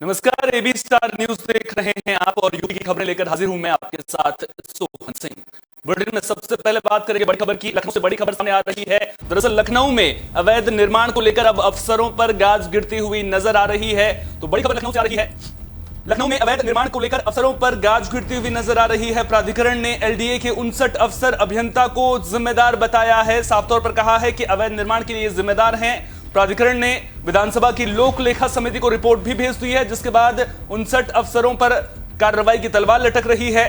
नमस्कार, AB star news देख रहे हैं आप और यूपी की खबरें लेकर हाजिर हूं मैं आपके साथ सोहन सिंह। बुलेटिन में सबसे पहले बात करेंगे बड़ी खबर की। लखनऊ से बड़ी खबर सामने आ रही है। दरअसल लखनऊ में अवैध निर्माण को लेकर अब अफसरों पर गाज गिरती हुई नजर आ रही है। तो बड़ी खबर लखनऊ से आ रही है। लखनऊ में अवैध निर्माण को लेकर अफसरों पर गाज गिरती हुई नजर आ रही है। प्राधिकरण ने एलडीए के 59 अफसर अभियंता को जिम्मेदार बताया है। साफ तौर पर कहा है कि अवैध निर्माण के लिए जिम्मेदार हैं। प्राधिकरण ने विधानसभा की लोक लेखा समिति को रिपोर्ट भी भेज दी है, जिसके बाद 59 अफसरों पर कार्रवाई की तलवार लटक रही है।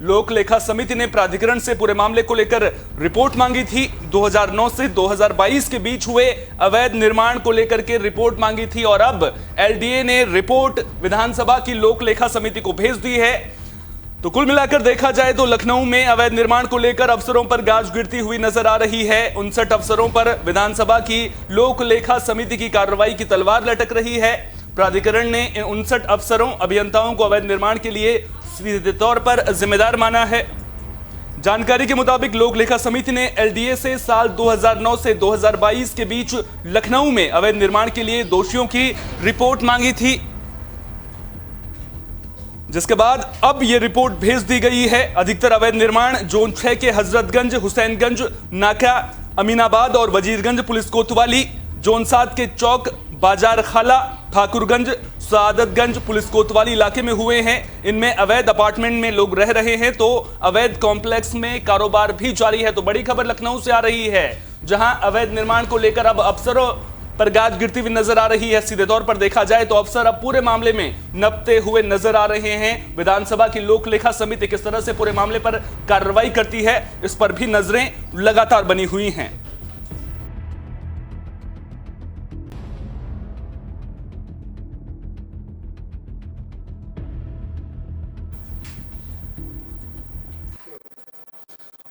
लोक लेखा समिति ने प्राधिकरण से पूरे मामले को लेकर रिपोर्ट मांगी थी। 2009 से 2022 के बीच हुए अवैध निर्माण को लेकर के रिपोर्ट मांगी थी और अब एलडीए ने रिपोर्ट विधानसभा की लोक लेखा समिति को भेज दी है। तो कुल मिलाकर देखा जाए तो लखनऊ में अवैध निर्माण को लेकर अफसरों पर गाज गिरती हुई नजर आ रही है। 59 अफसरों पर विधानसभा की लोक लेखा समिति की कार्रवाई की तलवार लटक रही है। प्राधिकरण ने इन 59 अफसरों अभियंताओं को अवैध निर्माण के लिए सीधे तौर पर जिम्मेदार माना है। जानकारी के मुताबिक लोक लेखा समिति ने एलडीए से साल 2009 से 2022 के बीच लखनऊ में अवैध निर्माण के लिए दोषियों की रिपोर्ट मांगी थी, जिसके बाद अब यह रिपोर्ट भेज दी गई है। अधिकतर अवैध निर्माण जोन 6 के हजरतगंज, हुसैनगंज नाका, अमीनाबाद और वजीरगंज पुलिस कोतवाली, जोन 7 के चौक बाजार खाला, ठाकुरगंज, सादतगंज पुलिस कोतवाली इलाके में हुए हैं। इनमें अवैध अपार्टमेंट में लोग रह रहे हैं, तो अवैध कॉम्प्लेक्स में कारोबार भी जारी है। तो बड़ी खबर लखनऊ से आ रही है, जहां अवैध निर्माण को लेकर अब अफसरों पर गाज गिरती हुई नजर आ रही है। सीधे तौर पर देखा जाए तो अफसर अब पूरे मामले में नपते हुए नजर आ रहे हैं। विधानसभा की लोक लेखा समिति किस तरह से पूरे मामले पर कार्रवाई करती है, इस पर भी नजरें लगातार बनी हुई हैं।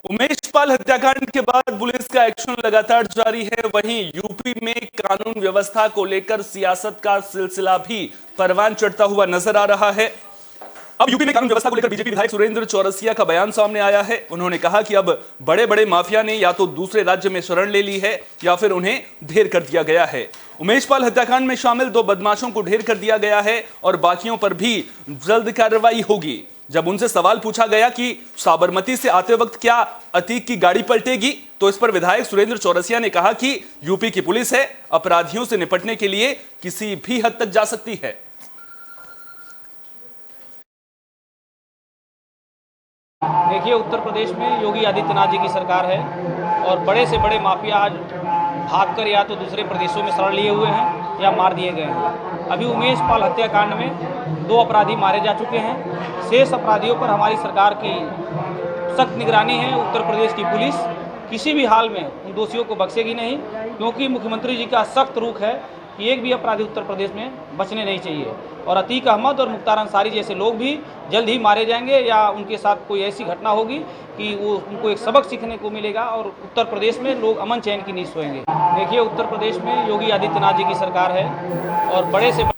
उमेश पाल हत्याकांड के बाद पुलिस का एक्शन लगातार जारी है। वहीं यूपी में कानून व्यवस्था को लेकर सियासत का सिलसिला भी परवान चढ़ता हुआ नजर आ रहा है। अब यूपी में कानून व्यवस्था को लेकर बीजेपी विधायक सुरेंद्र चौरसिया का बयान सामने आया है। उन्होंने कहा कि अब बड़े बड़े माफिया ने या तो दूसरे राज्य में शरण ले ली है या फिर उन्हें ढेर कर दिया गया है। उमेश पाल हत्याकांड में शामिल 2 बदमाशों को ढेर कर दिया गया है और बाकियों पर भी जल्द कार्रवाई होगी। जब उनसे सवाल पूछा गया कि साबरमती से आते वक्त क्या अतीक की गाड़ी पलटेगी, तो इस पर विधायक सुरेंद्र चौरसिया ने कहा कि यूपी की पुलिस है, अपराधियों से निपटने के लिए किसी भी हद तक जा सकती है। देखिए, उत्तर प्रदेश में योगी आदित्यनाथ जी की सरकार है और बड़े से बड़े माफिया आज भागकर या तो दूसरे प्रदेशों में शरण लिए हुए हैं या मार दिए गए हैं। अभी उमेश पाल हत्याकांड में 2 अपराधी मारे जा चुके हैं। शेष अपराधियों पर हमारी सरकार की सख्त निगरानी है। उत्तर प्रदेश की पुलिस किसी भी हाल में उन दोषियों को बख्शेगी नहीं, क्योंकि मुख्यमंत्री जी का सख्त रुख है कि एक भी अपराधी उत्तर प्रदेश में बचने नहीं चाहिए और अतीक अहमद और मुख्तार अंसारी जैसे लोग भी जल्द ही मारे जाएंगे या उनके साथ कोई ऐसी घटना होगी कि वो उनको एक सबक सीखने को मिलेगा और उत्तर प्रदेश में लोग अमन चैन की नींद सोएंगे। देखिए, उत्तर प्रदेश में योगी आदित्यनाथ जी की सरकार है और बड़े से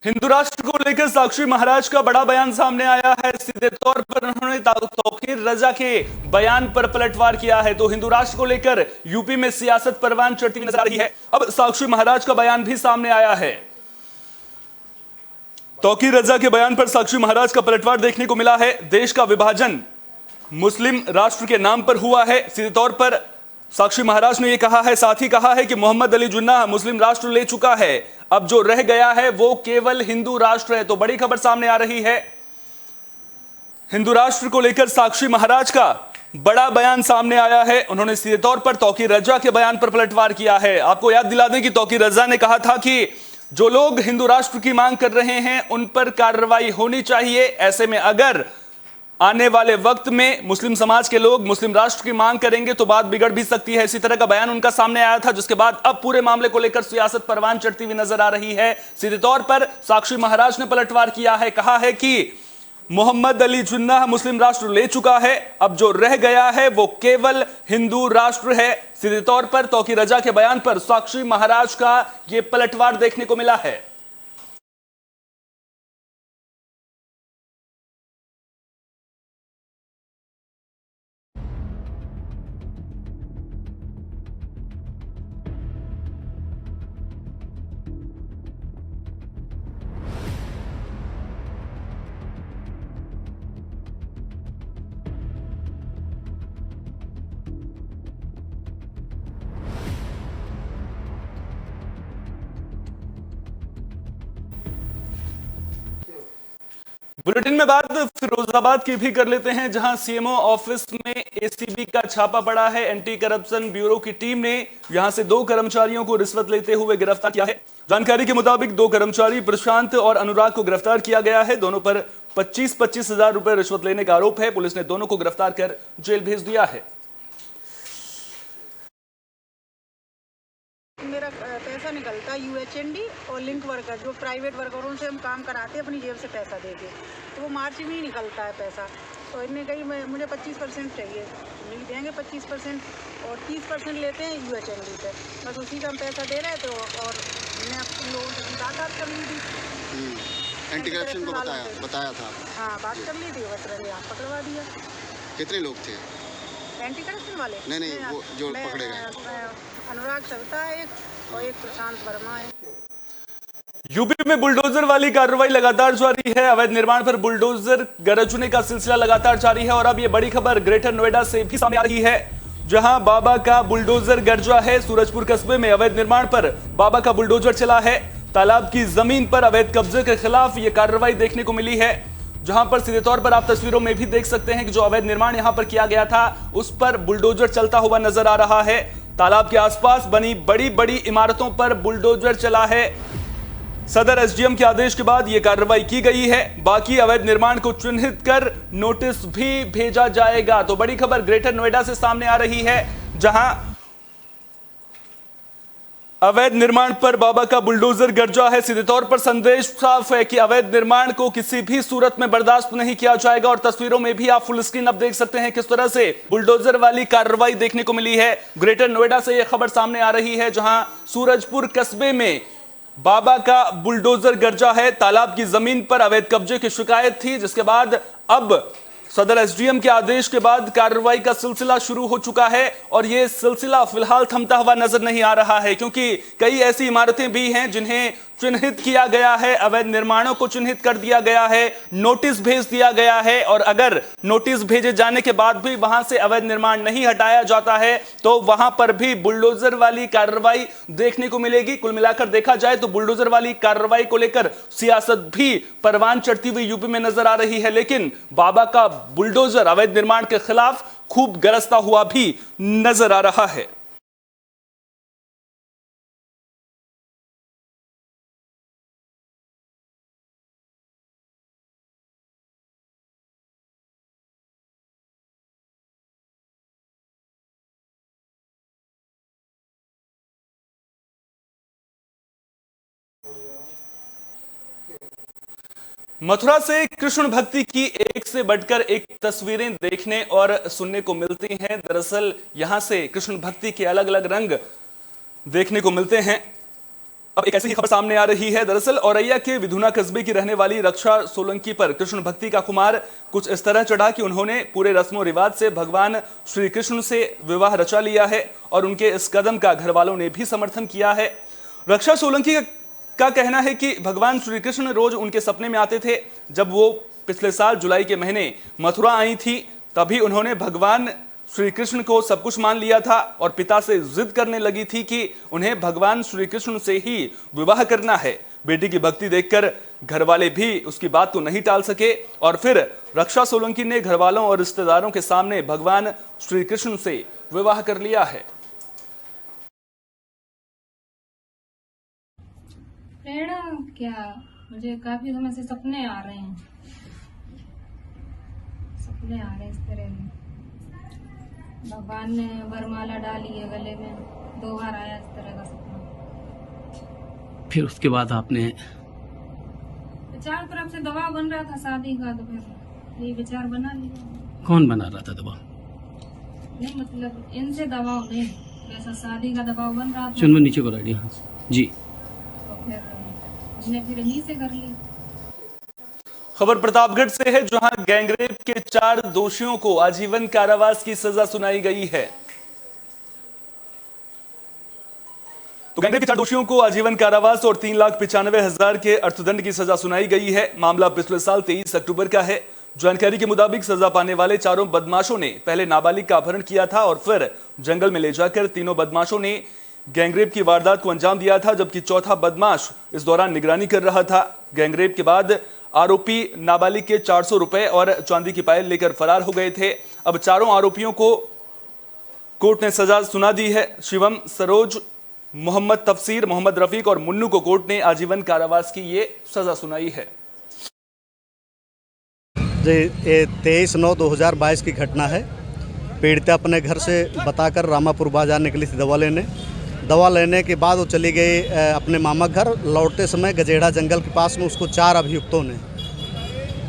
हिंदू राष्ट्र को लेकर साक्षी महाराज का बड़ा बयान सामने आया है। सीधे तौर पर उन्होंने तौकीर रजा के बयान पर पलटवार किया है। तो हिंदू राष्ट्र को लेकर यूपी में सियासत परवान चढ़ती नजर आ रही है। अब साक्षी महाराज का बयान भी सामने आया है। तौकीर रजा के बयान पर साक्षी महाराज का पलटवार देखने को मिला है। देश का विभाजन मुस्लिम राष्ट्र के नाम पर हुआ है, सीधे तौर पर साक्षी महाराज ने यह कहा है। साथ ही कहा है कि मोहम्मद अली जिन्नाह मुस्लिम राष्ट्र ले चुका है, अब जो रह गया है वो केवल हिंदू राष्ट्र है। तो बड़ी खबर सामने आ रही है। हिंदू राष्ट्र को लेकर साक्षी महाराज का बड़ा बयान सामने आया है। उन्होंने सीधे तौर पर तौकीर रजा के बयान पर पलटवार किया है। आपको याद दिला दें कि तौकीर रजा ने कहा था कि जो लोग हिंदू राष्ट्र की मांग कर रहे हैं उन पर कार्रवाई होनी चाहिए। ऐसे में अगर आने वाले वक्त में मुस्लिम समाज के लोग मुस्लिम राष्ट्र की मांग करेंगे तो बात बिगड़ भी सकती है। इसी तरह का बयान उनका सामने आया था, जिसके बाद अब पूरे मामले को लेकर सियासत परवान चढ़ती हुई नजर आ रही है। सीधे तौर पर साक्षी महाराज ने पलटवार किया है। कहा है कि मोहम्मद अली जिन्नाह मुस्लिम राष्ट्र ले चुका है, अब जो रह गया है वो केवल हिंदू राष्ट्र है। सीधे तौर पर तौकीर रजा के बयान पर साक्षी महाराज का यह पलटवार देखने को मिला है। बुलेटिन में बात फिरोजाबाद की भी कर लेते हैं, जहां सीएमओ ऑफिस में एसीबी का छापा पड़ा है। एंटी करप्शन ब्यूरो की टीम ने यहां से 2 कर्मचारियों को रिश्वत लेते हुए गिरफ्तार किया है। जानकारी के मुताबिक 2 कर्मचारी प्रशांत और अनुराग को गिरफ्तार किया गया है। दोनों पर 25-25 हजार रुपए रिश्वत लेने का आरोप है। पुलिस ने दोनों को गिरफ्तार कर जेल भेज दिया है। मेरा पैसा निकलता है यूएचएनडी और लिंक वर्कर, जो प्राइवेट वर्करों से हम काम कराते हैं अपनी जेब से पैसा देके, तो वो मार्च में ही निकलता है पैसा। तो इनने कही मुझे 25% चाहिए, नहीं देंगे 25% और 30% लेते हैं यूएचएनडी पे। बस उसी का हम पैसा दे रहे थे और मैंने आप लोगों से मुलाकात कर ली थी। एंटी करप्शन को बताया था। हाँ, बात कर ली थी, बस रहे आप पकड़वा दिया। कितने लोग थे एंटी करप्शन वाले? नहीं, वो जो पकड़े गए। अनुराग चलता है एक और एक प्रशांत वर्मा है। यूपी में बुलडोजर वाली कार्रवाई लगातार जारी है। अवैध निर्माण पर बुलडोजर गरजने का सिलसिला लगातार जारी है और अब यह बड़ी खबर ग्रेटर नोएडा से भी सामने आ रही है, जहां बाबा का बुलडोजर गरजा है। सूरजपुर कस्बे में अवैध निर्माण पर बाबा का बुलडोजर चला है। तालाब की जमीन पर अवैध कब्जे के खिलाफ यह कार्रवाई देखने को मिली है, जहां पर सीधे तौर पर आप तस्वीरों में भी देख सकते हैं कि जो अवैध निर्माण यहां पर किया गया था उस पर बुलडोजर चलता हुआ नजर आ रहा है। तालाब के आसपास बनी बड़ी बड़ी इमारतों पर बुलडोजर चला है। सदर एसडीएम के आदेश के बाद यह कार्रवाई की गई है। बाकी अवैध निर्माण को चिन्हित कर नोटिस भी भेजा जाएगा। तो बड़ी खबर ग्रेटर नोएडा से सामने आ रही है, जहां अवैध निर्माण पर बाबा का बुलडोजर गरजा है। सीधे तौर पर संदेश साफ है कि अवैध निर्माण को किसी भी सूरत में बर्दाश्त नहीं किया जाएगा। और तस्वीरों में भी आप फुल स्क्रीन अब देख सकते हैं किस तरह से बुलडोजर वाली कार्रवाई देखने को मिली है। ग्रेटर नोएडा से यह खबर सामने आ रही है, जहां सूरजपुर कस्बे में बाबा का बुलडोजर गरजा है। तालाब की जमीन पर अवैध कब्जे की शिकायत थी, जिसके बाद अब सदर एसडीएम के आदेश के बाद कार्रवाई का सिलसिला शुरू हो चुका है। और यह सिलसिला फिलहाल थमता हुआ नजर नहीं आ रहा है, क्योंकि कई ऐसी इमारतें भी हैं जिन्हें चिन्हित किया गया है, अवैध निर्माणों को चिन्हित कर दिया गया है, नोटिस भेज दिया गया है। और अगर नोटिस भेजे जाने के बाद भी वहां से अवैध निर्माण नहीं हटाया जाता है तो वहां पर भी बुलडोजर वाली कार्रवाई देखने को मिलेगी। कुल मिलाकर देखा जाए तो बुलडोजर वाली कार्रवाई को लेकर सियासत भी परवान चढ़ती हुई यूपी में नजर आ रही है, लेकिन बाबा का बुलडोजर अवैध निर्माण के खिलाफ खूब गरजता हुआ भी नजर आ रहा है। मथुरा से कृष्ण भक्ति की एक से बढ़कर एक तस्वीरें देखने और सुनने को मिलती हैं। दरअसल यहां से कृष्ण भक्ति के अलग अलग रंग देखने को मिलते हैं। अब एक ऐसी ही खबर सामने आ रही है। दरअसल औरैया के विधुना कस्बे की रहने वाली रक्षा सोलंकी पर कृष्ण भक्ति का खुमार कुछ इस तरह चढ़ा कि उन्होंने पूरे रस्मों रिवाज से भगवान श्री कृष्ण से विवाह रचा लिया है और उनके इस कदम का घर वालों ने भी समर्थन किया है। रक्षा सोलंकी का कहना है कि भगवान श्री कृष्ण रोज उनके सपने में आते थे। जब वो पिछले साल जुलाई के महीने मथुरा आई थी, तभी उन्होंने भगवान श्री कृष्ण को सब कुछ मान लिया था और पिता से जिद करने लगी थी कि उन्हें भगवान श्री कृष्ण से ही विवाह करना है। बेटी की भक्ति देखकर घर वाले भी उसकी बात को नहीं टाल सके और फिर रक्षा सोलंकी ने घर वालों और रिश्तेदारों के सामने भगवान श्री कृष्ण से विवाह कर लिया है। प्रेरणा क्या, मुझे काफी समय से सपने आ रहे हैं, सपने आ रहे हैं इस तरह में। भगवान ने वरमाला डाली है गले में, 2 बार आया इस तरह का सपना। फिर उसके बाद आपने चारों तरफ से दबाव बन रहा था शादी का, तो फिर ये विचार बना लिया। कौन बना रहा था दबाव? नहीं मतलब इनसे दबाव नहीं, वैसा शादी का दबाव बन रहा था। चुन में नीचे को रेडी। हाँ जी। फिर इन्हीं से कर ली। खबर प्रतापगढ़ से है, जहां गैंगरेप के 4 दोषियों को आजीवन कारावास की सजा सुनाई गई है। तो गैंगरेप के 4 दोषियों को आजीवन कारावास और 3,95,000 के अर्थदंड की सजा सुनाई गई है। मामला पिछले साल 23 अक्टूबर का है। जानकारी के मुताबिक सजा पाने वाले 4 बदमाशों ने पहले नाबालिग का अपहरण किया था और फिर जंगल में ले जाकर तीनों बदमाशों ने गैंगरेप की वारदात को अंजाम दिया था, जबकि चौथा बदमाश इस दौरान निगरानी कर रहा था। गैंगरेप के बाद आरोपी नाबालिग के 400 रुपए और चांदी की पायल लेकर फरार हो गए थे। अब चारों आरोपियों को कोर्ट ने सजा सुना दी है। शिवम, सरोज, मोहम्मद तफसीर, मोहम्मद रफीक और मुन्नू को कोर्ट ने आजीवन कारावास की ये सजा सुनाई है। ये 23/9/2022 की घटना है। पीड़िता अपने घर से बताकर रामापुर बाजार निकली थी दवा लेने के बाद वो चली गई अपने मामा घर। लौटते समय गजेड़ा जंगल के पास में उसको 4 अभियुक्तों ने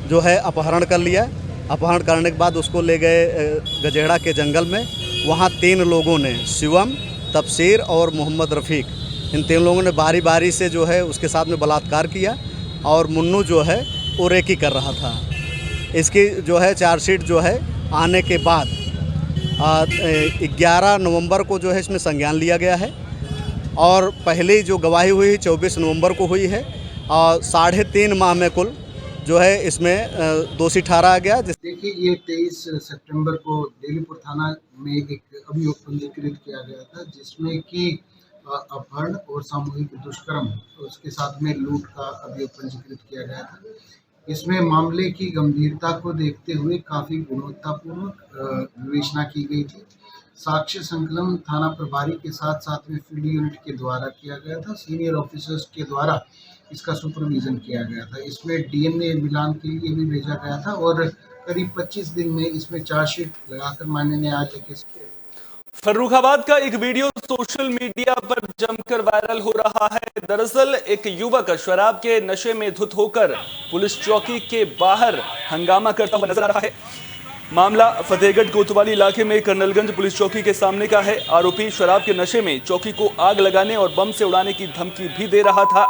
जो है अपहरण कर लिया। अपहरण करने के बाद उसको ले गए गजेड़ा के जंगल में। वहाँ 3 लोगों ने, शिवम, तफसीर और मोहम्मद रफ़ीक, इन 3 लोगों ने बारी बारी से जो है उसके साथ में बलात्कार किया और मुन्नू जो है वो रेकी कर रहा था। इसकी जो है चार्जशीट जो है आने के बाद 11 नवंबर को जो है इसमें संज्ञान लिया गया है और पहली जो गवाही हुई 24 नवंबर को हुई है और 3.5 माह में कुल जो है इसमें दोषी ठहराया गया। देखिए, ये 23 सितंबर को देलीपुर थाना में एक अभियोग पंजीकृत किया गया था, जिसमें कि अपहरण और सामूहिक दुष्कर्म, उसके साथ में लूट का अभियोग पंजीकृत किया गया था। इसमें मामले की गंभीरता को देखते हुए काफ़ी गुणवत्तापूर्वक विवेचना की गई थी। साक्ष्य संकलन थाना प्रभारी के साथ साथ में फील्ड यूनिट के द्वारा किया गया था। सीनियर ऑफिसर्स के द्वारा इसका सुपरविजन किया गया था। इसमें डीएनए मिलान के लिए भी भेजा गया था और करीब 25 दिन में इसमें चार्जशीट लगाकर माननीय न्यायालय के फर्रुखाबाद का एक वीडियो सोशल मीडिया पर जमकर वायरल हो रहा है। दरअसल एक युवक शराब के नशे में धुत होकर पुलिस चौकी के बाहर हंगामा करता हुआ नजर आ रहा है। मामला फतेहगढ़ कोतवाली इलाके में कर्नलगंज पुलिस चौकी के सामने का है। आरोपी शराब के नशे में चौकी को आग लगाने और बम से उड़ाने की धमकी भी दे रहा था।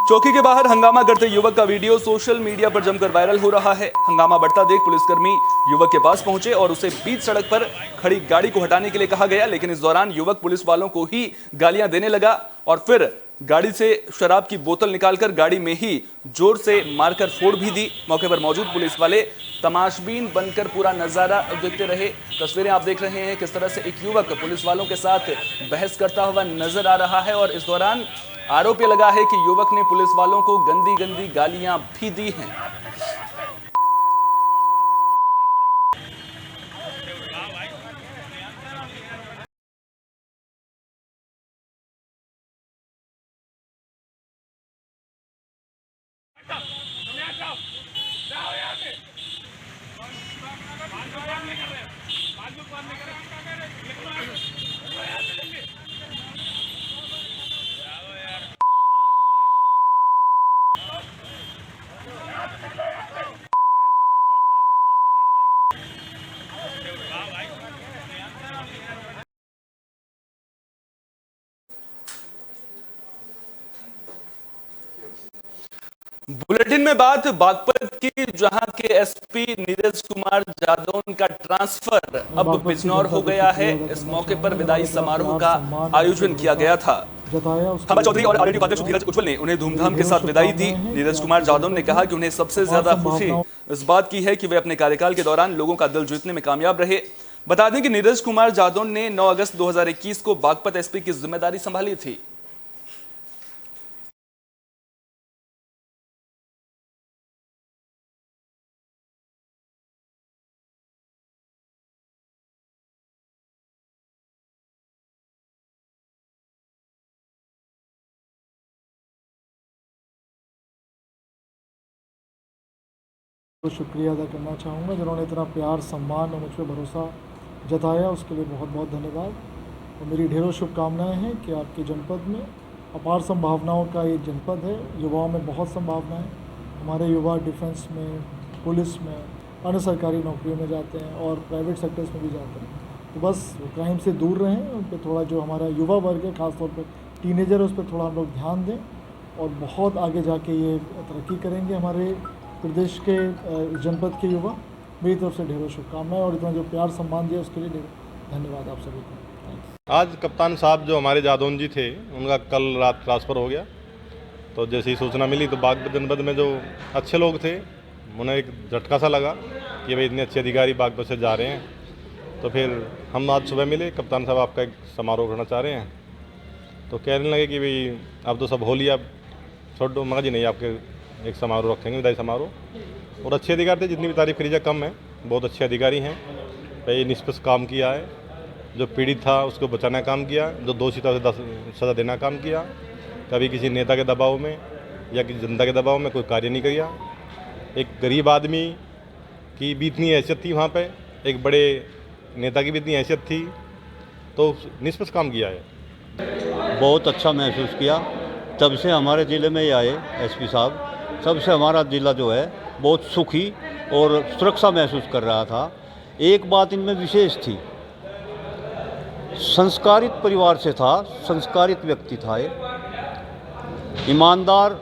चौकी के बाहर हंगामा करते युवक का वीडियो सोशल मीडिया पर जमकर वायरल हो रहा है। हंगामा बढ़ता देख पुलिसकर्मी युवक के पास पहुंचे और उसे बीच सड़क पर खड़ी गाड़ी को हटाने के लिए कहा गया, लेकिन इस दौरान युवक पुलिस वालों को ही गालियां देने लगा और फिर गाड़ी से शराब की बोतल निकालकर गाड़ी में ही जोर से मारकर फोड़ भी दी। मौके पर मौजूद पुलिस वाले तमाशबीन बनकर पूरा नजारा देखते रहे। तस्वीरें आप देख रहे हैं किस तरह से एक युवक पुलिस वालों के साथ बहस करता हुआ नजर आ रहा है और इस दौरान आरोप यह लगा है कि युवक ने पुलिस वालों को गंदी गंदी गालियां भी दी हैं। बुलेटिन में बात बागपत की, जहां के एसपी नीरज कुमार जादौन का ट्रांसफर अब बिजनौर हो गया है। इस मौके पर विदाई समारोह का आयोजन किया गया था। खबर चौधरी और आरएलडी उपाध्यक्ष धीरज उज्ज्वल ने उन्हें धूमधाम के साथ विदाई दी। नीरज कुमार जादौन ने कहा कि उन्हें सबसे ज्यादा खुशी इस बात की है कि वे अपने कार्यकाल के दौरान लोगों का दिल जीतने में कामयाब रहे। बता दें कि नीरज कुमार जादौन ने 9 अगस्त 2021 को बागपत एसपी की जिम्मेदारी संभाली थी। शुक्रिया अदा करना चाहूँगा जिन्होंने इतना प्यार, सम्मान और मुझ पर भरोसा जताया, उसके लिए बहुत बहुत धन्यवाद। और मेरी ढेरों शुभकामनाएं हैं कि आपके जनपद में अपार संभावनाओं का ये जनपद है। युवाओं में बहुत संभावनाएं। हमारे युवा डिफेंस में, पुलिस में, अन्य सरकारी नौकरियों में जाते हैं और प्राइवेट सेक्टर्स में भी जाते हैं। तो बस क्राइम से दूर रहें, उन पर थोड़ा जो हमारा युवा वर्ग है, ख़ासतौर पर टीनेजर है, उस पर थोड़ा हम लोग ध्यान दें और बहुत आगे जाके ये तरक्की करेंगे हमारे प्रदेश के जनपद के युवा। मेरी तरफ से ढेरों शुभकामनाएं और इतना जो प्यार सम्मान दिया उसके लिए धन्यवाद आप सभी को। आज कप्तान साहब जो हमारे जादौन जी थे, उनका कल रात ट्रांसफ़र हो गया। तो जैसे ही सूचना मिली तो बागपत जनपद में जो अच्छे लोग थे उन्हें एक झटका सा लगा कि भाई इतने अच्छे अधिकारी बागपत से जा रहे हैं। तो फिर हम आज सुबह मिले, कप्तान साहब आपका एक समारोह करना चाह रहे हैं। तो कहने लगे कि भाई अब तो सब हो लिया, छोड़ दो। मगर जी नहीं, आपके एक समारोह रखेंगे, विदाई समारोह। और अच्छे अधिकारी थे, जितनी भी तारीफ करी जाए कम है, बहुत अच्छे अधिकारी हैं। भाई निष्पक्ष काम किया है, जो पीड़ित था उसको बचाने का काम किया, जो दोषी था उसे सज़ा देने का काम किया। कभी किसी नेता के दबाव में या किसी जनता के दबाव में कोई कार्य नहीं किया। एक गरीब आदमी की भी इतनी हैसियत थी वहाँ पे, एक बड़े नेता की भी इतनी हैसियत थी, तो निष्पक्ष काम किया है। बहुत अच्छा महसूस किया। तब से हमारे ज़िले में ही आए एसपी साहब, तब से हमारा ज़िला जो है बहुत सुखी और सुरक्षा महसूस कर रहा था। एक बात इनमें विशेष थी, संस्कारित परिवार से था, संस्कारित व्यक्ति था ये। ईमानदार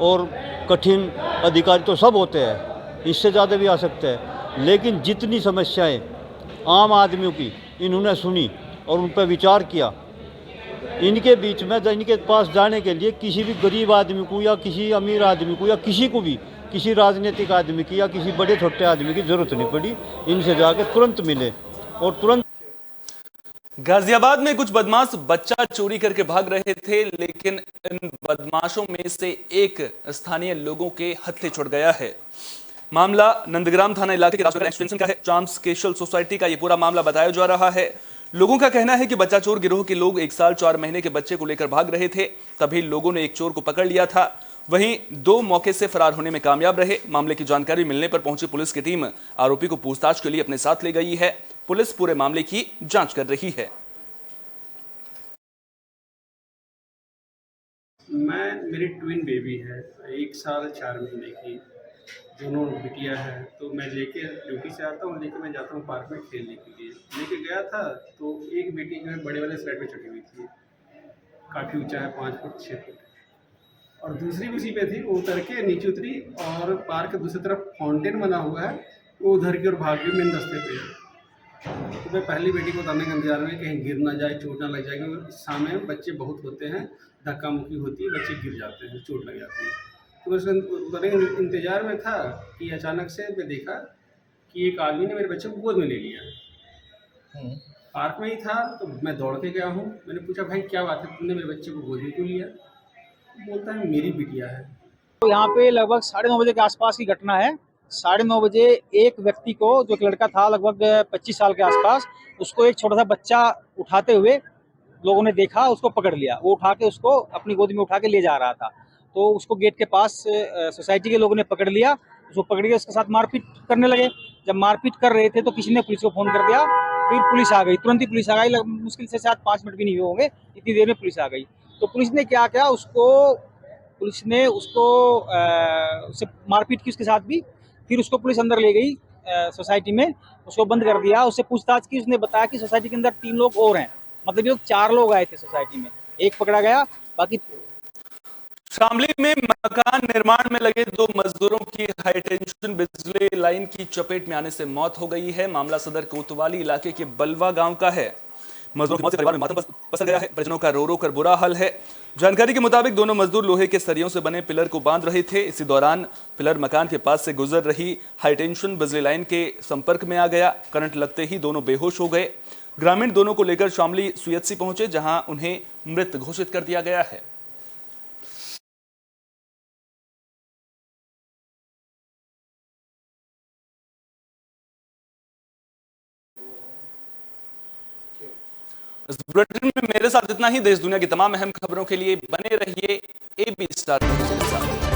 और कठिन अधिकारी तो सब होते हैं, इससे ज़्यादा भी आ सकते हैं, लेकिन जितनी समस्याएं आम आदमियों की इन्होंने सुनी और उन पर विचार किया। इनके बीच में इनके पास जाने के लिए किसी भी गरीब आदमी को या किसी अमीर आदमी को या किसी को भी, किसी राजनीतिक आदमी की या किसी बड़े छोटे आदमी की ज़रूरत नहीं पड़ी। इनसे जाके तुरंत मिले और तुरंत। गाजियाबाद में कुछ बदमाश बच्चा चोरी करके भाग रहे थे, लेकिन इन बदमाशों में से एक स्थानीय लोगों के हत्थे छुड़ गया है। मामला नंदग्राम थाना इलाके के राष्ट्रीय एक्सटेंशन का है। चाम्स कैशल सोसाइटी का यह पूरा मामला बताया जा रहा है। लोगों का कहना है कि बच्चा चोर गिरोह के लोग 1 साल 4 महीने के बच्चे को लेकर भाग रहे थे, तभी लोगों ने एक चोर को पकड़ लिया था। वहीं 2 मौके से फरार होने में कामयाब रहे। मामले की जानकारी मिलने पर पहुंची पुलिस की टीम आरोपी को पूछताछ के लिए अपने साथ ले गई है। पुलिस पूरे मामले की जांच कर रही है। मेरी ट्विन बेबी है, 1 साल 4 महीने की, दोनों बिटिया है। तो मैं लेके ड्यूटी से आता हूँ, लेके मैं जाता हूँ पार्क में खेलने के लिए। लेके गया था तो एक बेटी जो है बड़े वाले स्लाइड पे चढ़ी हुई थी, काफ़ी ऊंचा है, 5 फुट 6 फुट, और दूसरी भी उसी पे थी। वो उतर के नीचे उतरी और पार्क के दूसरी तरफ फाउंटेन बना हुआ है, वो उधर की ओर भाग गई मेन रास्ते पे। तो मैं पहली बेटी को उतारने के इंतजार में, कहीं गिर ना जाए, चोट ना लग जाएगी। सामने बच्चे बहुत होते हैं, धक्का मुक्की होती है, बच्चे गिर जाते हैं, चोट लग जाती है। तो मैं उतरने के इंतजार में था कि अचानक से मैं देखा कि एक आदमी ने मेरे बच्चे को गोद में ले लिया। पार्क में ही था तो मैं दौड़ के गया हूँ। मैंने पूछा, भाई क्या बात है, तुमने मेरे बच्चे को गोद में क्यों लिया? बोलता है मेरी बिटिया है। तो यहाँ पे लगभग 9:30 बजे के आसपास की घटना है। 9:30 बजे एक व्यक्ति को, जो एक लड़का था लगभग 25 साल के आसपास, उसको एक छोटा सा बच्चा उठाते हुए लोगों ने देखा, उसको पकड़ लिया। वो उठा के उसको अपनी गोदी में उठा के ले जा रहा था। तो उसको गेट के पास सोसाइटी के लोगों ने पकड़ लिया। उसको पकड़ के उसके साथ मारपीट करने लगे। जब मारपीट कर रहे थे तो किसी ने पुलिस को फ़ोन कर दिया। फिर पुलिस आ गई, तुरंत ही पुलिस आ गई। मुश्किल से शायद 5 मिनट भी नहीं हुए होंगे, इतनी देर में पुलिस आ गई। तो पुलिस ने क्या किया, पुलिस ने उसको उससे मारपीट की उसके साथ भी। फिर उसको पुलिस अंदर ले गई सोसाइटी में, उसको बंद कर दिया। उससे पूछताछ की, उसने बताया कि सोसाइटी के अंदर 3 लोग और हैं, मतलब ये 4 लोग आए थे सोसाइटी में, एक पकड़ा गया, बाकी। शामली में मकान निर्माण में लगे 2 मजदूरों की हाई टेंशन बिजली लाइन की चपेट में आने से मौत हो गई है। मामला सदर कोतवाली इलाके के बलवा गांव का है। मजदूरों की मौत से परिवार में मातम पसर गया है। परिजनों का रो रो कर बुरा हाल है। जानकारी के मुताबिक दोनों मजदूर लोहे के सरियों से बने पिलर को बांध रहे थे। इसी दौरान पिलर मकान के पास से गुजर रही हाई टेंशन बिजली लाइन के संपर्क में आ गया। करंट लगते ही दोनों बेहोश हो गए। ग्रामीण दोनों को लेकर शामली सीएचसी पहुंचे, जहां उन्हें मृत घोषित कर दिया गया है। इस बुलेटिन में मेरे साथ इतना ही। देश दुनिया की तमाम अहम खबरों के लिए बने रहिए एबी स्टार न्यूज़ के साथ।